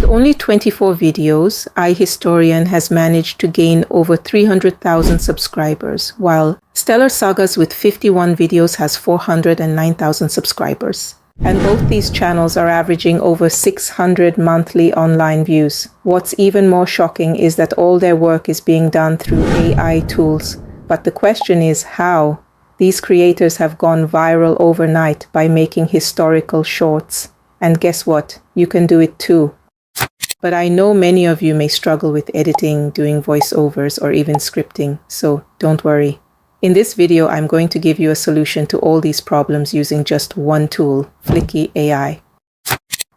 only 24 videos, iHistorian has managed to gain over 300,000 subscribers, while Stellar Sagas with 51 videos has 409,000 subscribers. And both these channels are averaging over 600 monthly online views. What's even more shocking is that all their work is being done through AI tools. But the question is how? These creators have gone viral overnight by making historical shorts. And guess what? You can do it too. But I know many of you may struggle with editing, doing voiceovers, or even scripting, so don't worry. In this video, I'm going to give you a solution to all these problems using just one tool, Flicky AI.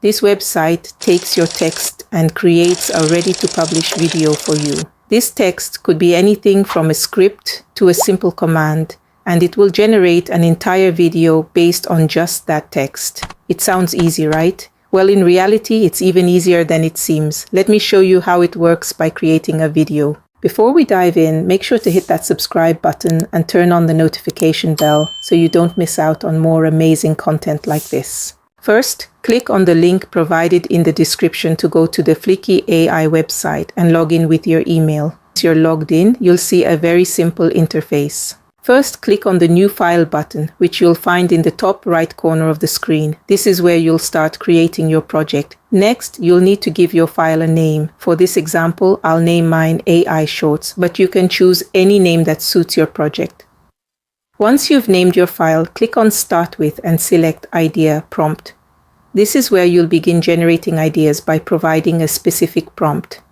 This website takes your text and creates a ready-to-publish video for you. This text could be anything from a script to a simple command, and it will generate an entire video based on just that text. It sounds easy, right? Well, in reality, it's even easier than it seems. Let me show you how it works by creating a video. Before we dive in, make sure to hit that subscribe button and turn on the notification bell so you don't miss out on more amazing content like this. First, click on the link provided in the description to go to the Flicky AI website and log in with your email. Once you're logged in, you'll see a very simple interface. First, click on the New File button, which you'll find in the top right corner of the screen. This is where you'll start creating your project. Next, you'll need to give your file a name. For this example, I'll name mine AI Shorts, but you can choose any name that suits your project. Once you've named your file, click on Start With and select Idea Prompt. This is where you'll begin generating ideas by providing a specific prompt.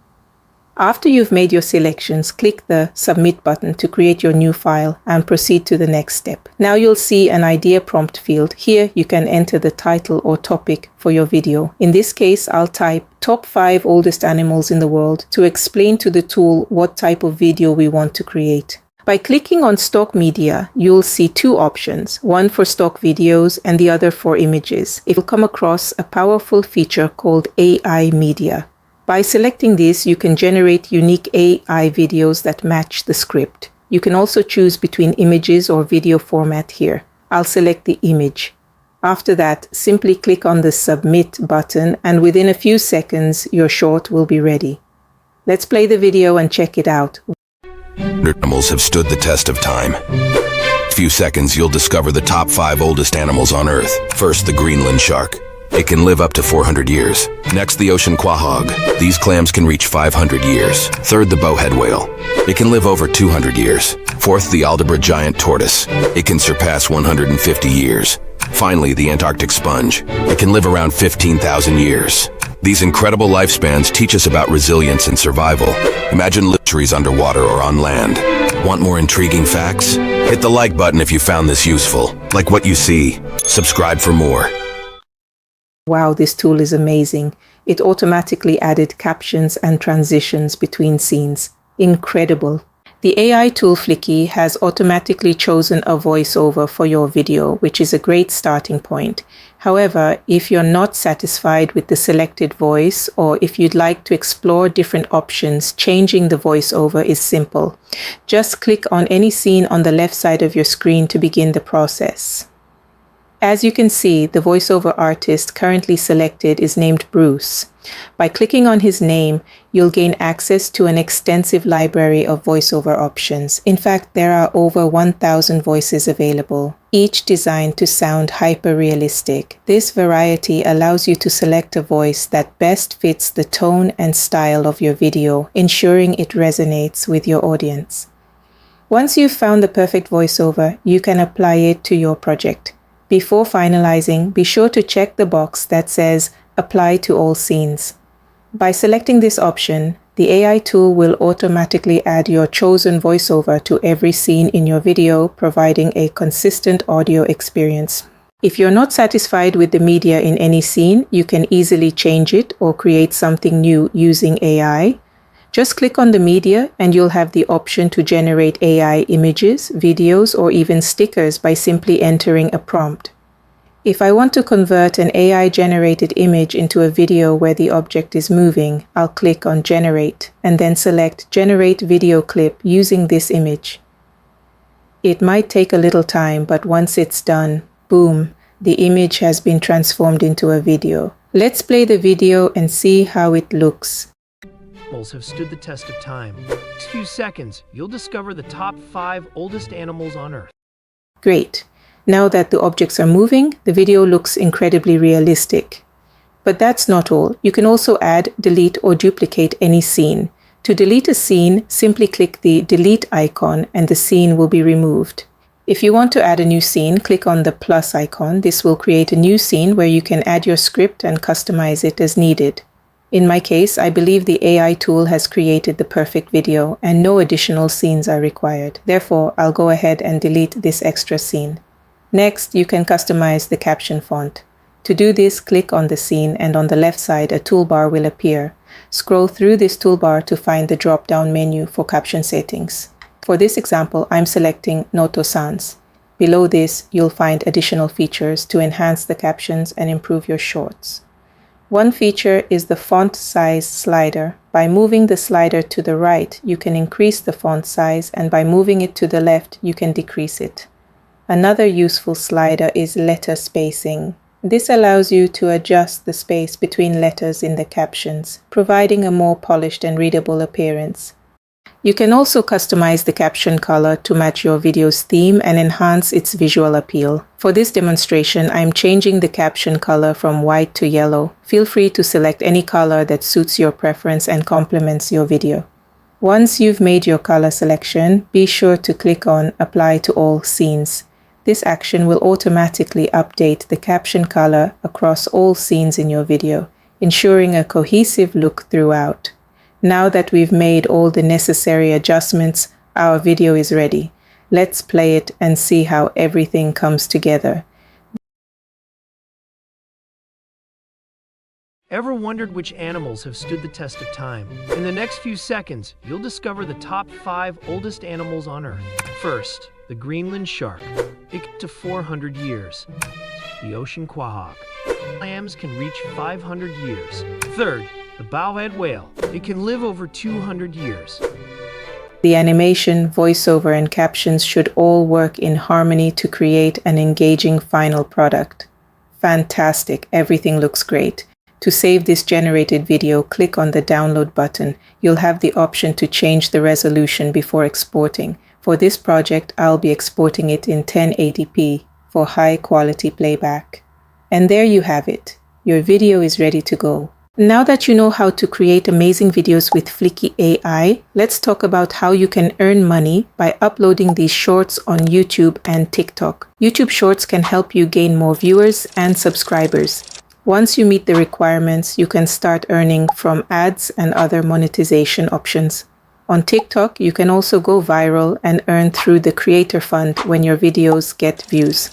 After you've made your selections, click the Submit button to create your new file and proceed to the next step. Now you'll see an idea prompt field. Here you can enter the title or topic for your video. In this case, I'll type Top 5 Oldest Animals in the World to explain to the tool what type of video we want to create. By clicking on Stock Media, you'll see two options, one for stock videos and the other for images. You'll come across a powerful feature called AI Media. By selecting this, you can generate unique AI videos that match the script. You can also choose between images or video format here. I'll select the image. After that, simply click on the Submit button and within a few seconds, your short will be ready. Let's play the video and check it out. Animals have stood the test of time. In a few seconds, you'll discover the top 5 oldest animals on Earth. First, the Greenland shark. It can live up to 400 years. Next, the ocean quahog. These clams can reach 500 years. Third, the bowhead whale. It can live over 200 years. Fourth, the Aldabra giant tortoise. It can surpass 150 years. Finally, the Antarctic sponge. It can live around 15,000 years. These incredible lifespans teach us about resilience and survival. Imagine trees underwater or on land. Want more intriguing facts? Hit the like button if you found this useful. Like what you see. Subscribe for more. Wow, this tool is amazing. It automatically added captions and transitions between scenes. Incredible. The AI tool Flicky has automatically chosen a voiceover for your video, which is a great starting point. However, if you're not satisfied with the selected voice, or if you'd like to explore different options, changing the voiceover is simple. Just click on any scene on the left side of your screen to begin the process. As you can see, the voiceover artist currently selected is named Bruce. By clicking on his name, you'll gain access to an extensive library of voiceover options. In fact, there are over 1,000 voices available, each designed to sound hyper-realistic. This variety allows you to select a voice that best fits the tone and style of your video, ensuring it resonates with your audience. Once you've found the perfect voiceover, you can apply it to your project. Before finalizing, be sure to check the box that says Apply to all scenes. By selecting this option, the AI tool will automatically add your chosen voiceover to every scene in your video, providing a consistent audio experience. If you're not satisfied with the media in any scene, you can easily change it or create something new using AI. Just click on the media and you'll have the option to generate AI images, videos, or even stickers by simply entering a prompt. If I want to convert an AI-generated image into a video where the object is moving, I'll click on Generate and then select Generate Video Clip using this image. It might take a little time, but once it's done, boom, the image has been transformed into a video. Let's play the video and see how it looks. Animals have stood the test of time. In the next few seconds, you'll discover the top 5 oldest animals on Earth. Great. Now that the objects are moving, the video looks incredibly realistic. But that's not all. You can also add, delete, or duplicate any scene. To delete a scene, simply click the delete icon and the scene will be removed. If you want to add a new scene, click on the plus icon. This will create a new scene where you can add your script and customize it as needed. In my case, I believe the AI tool has created the perfect video and no additional scenes are required. Therefore, I'll go ahead and delete this extra scene. Next, you can customize the caption font. To do this, click on the scene and on the left side a toolbar will appear. Scroll through this toolbar to find the drop-down menu for caption settings. For this example, I'm selecting Noto Sans. Below this, you'll find additional features to enhance the captions and improve your shorts. One feature is the font size slider. By moving the slider to the right, you can increase the font size, and by moving it to the left, you can decrease it. Another useful slider is letter spacing. This allows you to adjust the space between letters in the captions, providing a more polished and readable appearance. You can also customize the caption color to match your video's theme and enhance its visual appeal. For this demonstration, I'm changing the caption color from white to yellow. Feel free to select any color that suits your preference and complements your video. Once you've made your color selection, be sure to click on Apply to all scenes. This action will automatically update the caption color across all scenes in your video, ensuring a cohesive look throughout. Now that we've made all the necessary adjustments, our video is ready. Let's play it and see how everything comes together. Ever wondered which animals have stood the test of time? In the next few seconds, you'll discover the top 5 oldest animals on Earth. First, the Greenland shark. It can live to 400 years. The ocean quahog. Lambs can reach 500 years. Third, the bowhead whale. It can live over 200 years. The animation, voiceover, and captions should all work in harmony to create an engaging final product. Fantastic, everything looks great. To save this generated video, click on the download button. You'll have the option to change the resolution before exporting. For this project, I'll be exporting it in 1080p for high quality playback. And there you have it. Your video is ready to go. Now that you know how to create amazing videos with Flicky AI, let's talk about how you can earn money by uploading these shorts on YouTube and TikTok. YouTube Shorts can help you gain more viewers and subscribers. Once you meet the requirements, you can start earning from ads and other monetization options. On TikTok, you can also go viral and earn through the Creator Fund when your videos get views.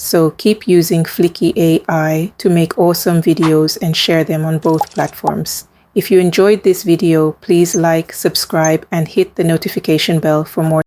So keep using Flicky AI to make awesome videos and share them on both platforms. If you enjoyed this video, please like, subscribe, and hit the notification bell for more